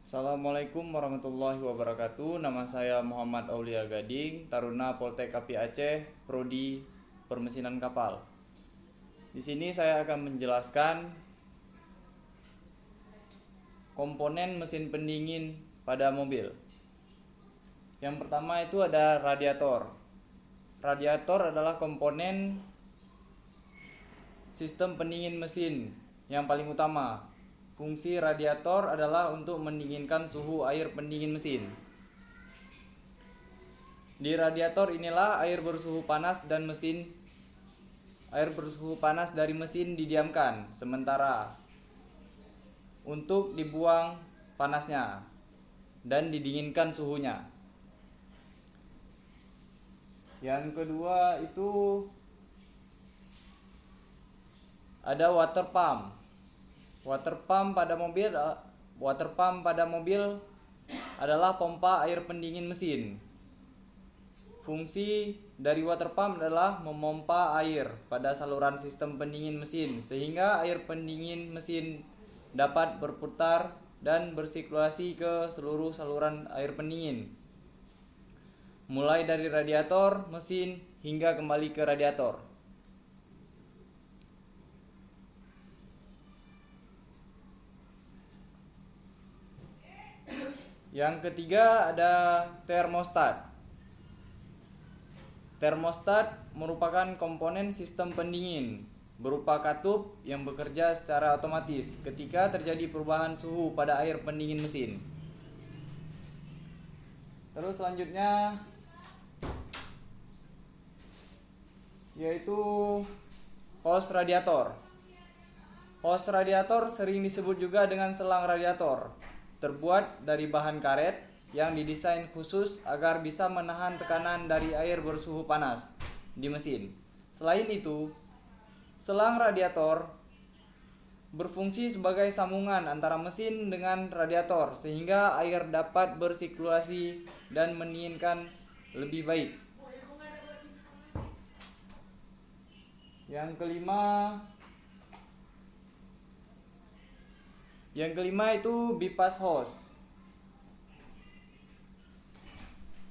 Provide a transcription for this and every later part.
Assalamualaikum warahmatullahi wabarakatuh. Nama saya Muhammad Aulia Gading, Taruna Poltek Api Aceh, Prodi Permesinan Kapal. Di sini saya akan menjelaskan komponen mesin pendingin pada mobil. Yang pertama itu ada radiator. Radiator adalah komponen sistem pendingin mesin yang paling utama. Fungsi radiator adalah untuk mendinginkan suhu air pendingin mesin. Di radiator inilah air bersuhu panas dari mesin didiamkan sementara untuk dibuang panasnya dan didinginkan suhunya. Yang kedua itu ada water pump. Water pump pada mobil adalah pompa air pendingin mesin. Fungsi dari water pump adalah memompa air pada saluran sistem pendingin mesin sehingga air pendingin mesin dapat berputar dan bersirkulasi ke seluruh saluran air pendingin, mulai dari radiator mesin hingga kembali ke radiator. Yang ketiga ada termostat. Termostat merupakan komponen sistem pendingin berupa katup yang bekerja secara otomatis ketika terjadi perubahan suhu pada air pendingin mesin. Terus selanjutnya yaitu hose radiator. Hose radiator sering disebut juga dengan selang radiator, terbuat dari bahan karet yang didesain khusus agar bisa menahan tekanan dari air bersuhu panas di mesin. Selain itu, selang radiator berfungsi sebagai sambungan antara mesin dengan radiator sehingga air dapat bersirkulasi dan mendinginkan lebih baik. Yang kelima itu bypass hose.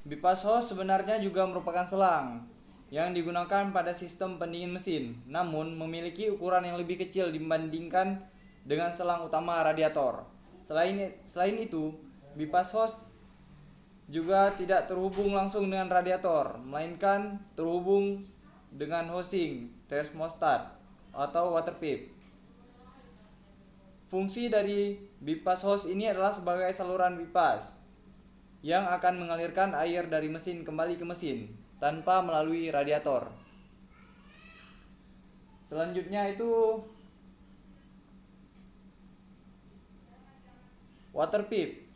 Bypass hose sebenarnya juga merupakan selang yang digunakan pada sistem pendingin mesin, namun memiliki ukuran yang lebih kecil dibandingkan dengan selang utama radiator. Selain itu, bypass hose juga tidak terhubung langsung dengan radiator, melainkan terhubung dengan housing, termostat, atau water pipe. Fungsi dari bypass hose ini adalah sebagai saluran bypass yang akan mengalirkan air dari mesin kembali ke mesin tanpa melalui radiator. Selanjutnya itu water pipe.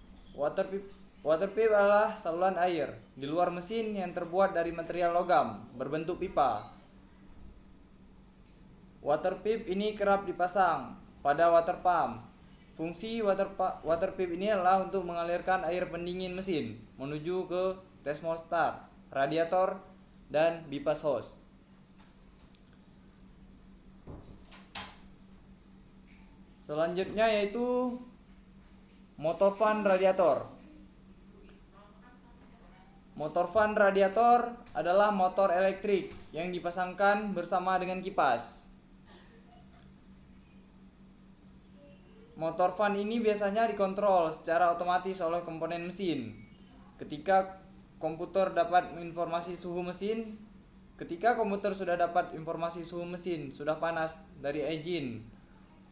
Water pipe adalah saluran air di luar mesin yang terbuat dari material logam berbentuk pipa. Water pipe ini kerap dipasang pada water pump. Fungsi water pipe ini adalah untuk mengalirkan air pendingin mesin menuju ke termostat, radiator, dan bypass hose. Selanjutnya yaitu motor fan radiator. Motor fan radiator adalah motor elektrik yang dipasangkan bersama dengan kipas. Motor fan ini biasanya dikontrol secara otomatis oleh komponen mesin. Ketika komputer sudah dapat informasi suhu mesin sudah panas dari engine,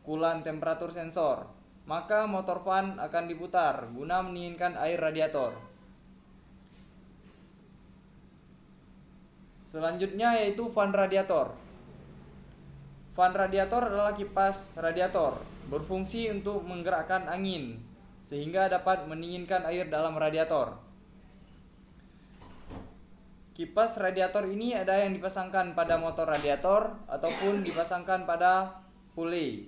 coolant, temperatur sensor, maka motor fan akan diputar guna mendinginkan air radiator. Selanjutnya yaitu fan radiator. Fan radiator adalah kipas radiator, berfungsi untuk menggerakkan angin sehingga dapat mendinginkan air dalam radiator. Kipas radiator ini ada yang dipasangkan pada motor radiator ataupun dipasangkan pada pulley.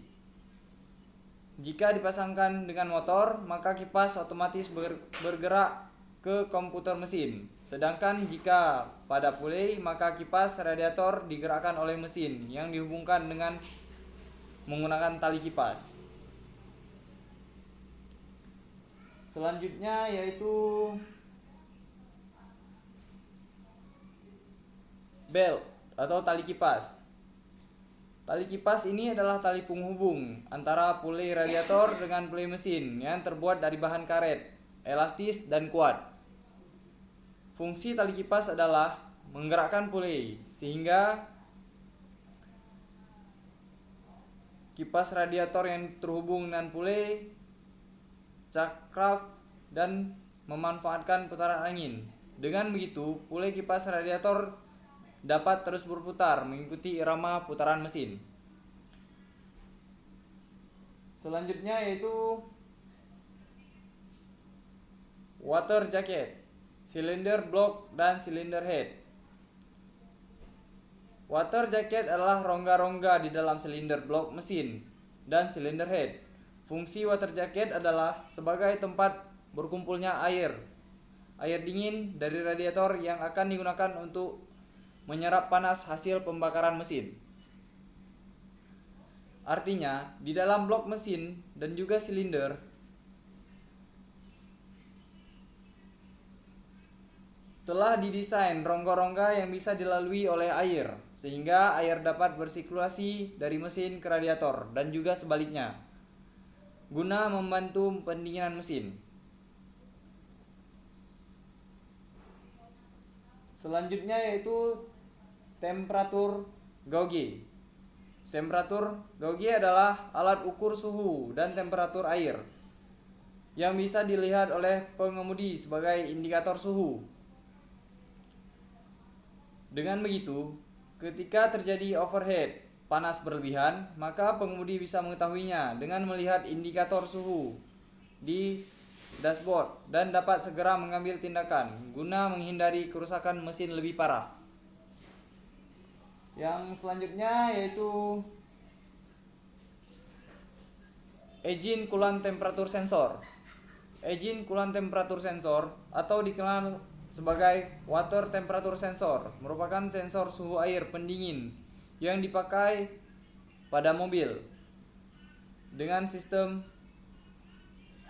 Jika dipasangkan dengan motor, maka kipas otomatis bergerak ke komputer mesin. Sedangkan jika pada pulley, maka kipas radiator digerakkan oleh mesin yang dihubungkan dengan menggunakan tali kipas. Selanjutnya yaitu belt atau tali kipas. Tali kipas ini adalah tali penghubung antara pulei radiator dengan pulei mesin yang terbuat dari bahan karet, elastis dan kuat. Fungsi tali kipas adalah menggerakkan pulei sehingga kipas radiator yang terhubung dengan pulei cakraf dan memanfaatkan putaran angin. Dengan begitu, pulei kipas radiator dapat terus berputar mengikuti irama putaran mesin. Selanjutnya yaitu water jacket, cylinder block dan cylinder head. Water jacket adalah rongga-rongga di dalam silinder blok mesin dan cylinder head. Fungsi water jacket adalah sebagai tempat berkumpulnya air dingin dari radiator yang akan digunakan untuk menyerap panas hasil pembakaran mesin. Artinya, di dalam blok mesin dan juga silinder telah didesain rongga-rongga yang bisa dilalui oleh air, sehingga air dapat bersirkulasi dari mesin ke radiator dan juga sebaliknya, guna membantu pendinginan mesin. Selanjutnya yaitu temperatur gauge. Temperatur gauge adalah alat ukur suhu dan temperatur air yang bisa dilihat oleh pengemudi sebagai indikator suhu. Dengan begitu, ketika terjadi overheat panas berlebihan, maka pengemudi bisa mengetahuinya dengan melihat indikator suhu di dashboard dan dapat segera mengambil tindakan guna menghindari kerusakan mesin lebih parah. Yang selanjutnya yaitu engine coolant temperature sensor. Engine coolant temperature sensor atau dikenal sebagai water temperature sensor merupakan sensor suhu air pendingin yang dipakai pada mobil dengan sistem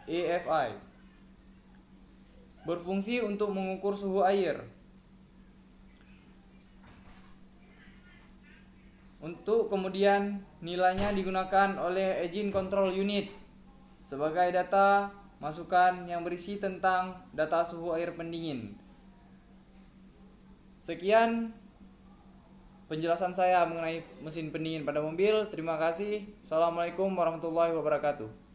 AFI. Berfungsi untuk mengukur suhu air. Untuk kemudian nilainya digunakan oleh engine control unit sebagai data masukan yang berisi tentang data suhu air pendingin. Sekian penjelasan saya mengenai mesin pendingin pada mobil. Terima kasih. Assalamualaikum warahmatullahi wabarakatuh.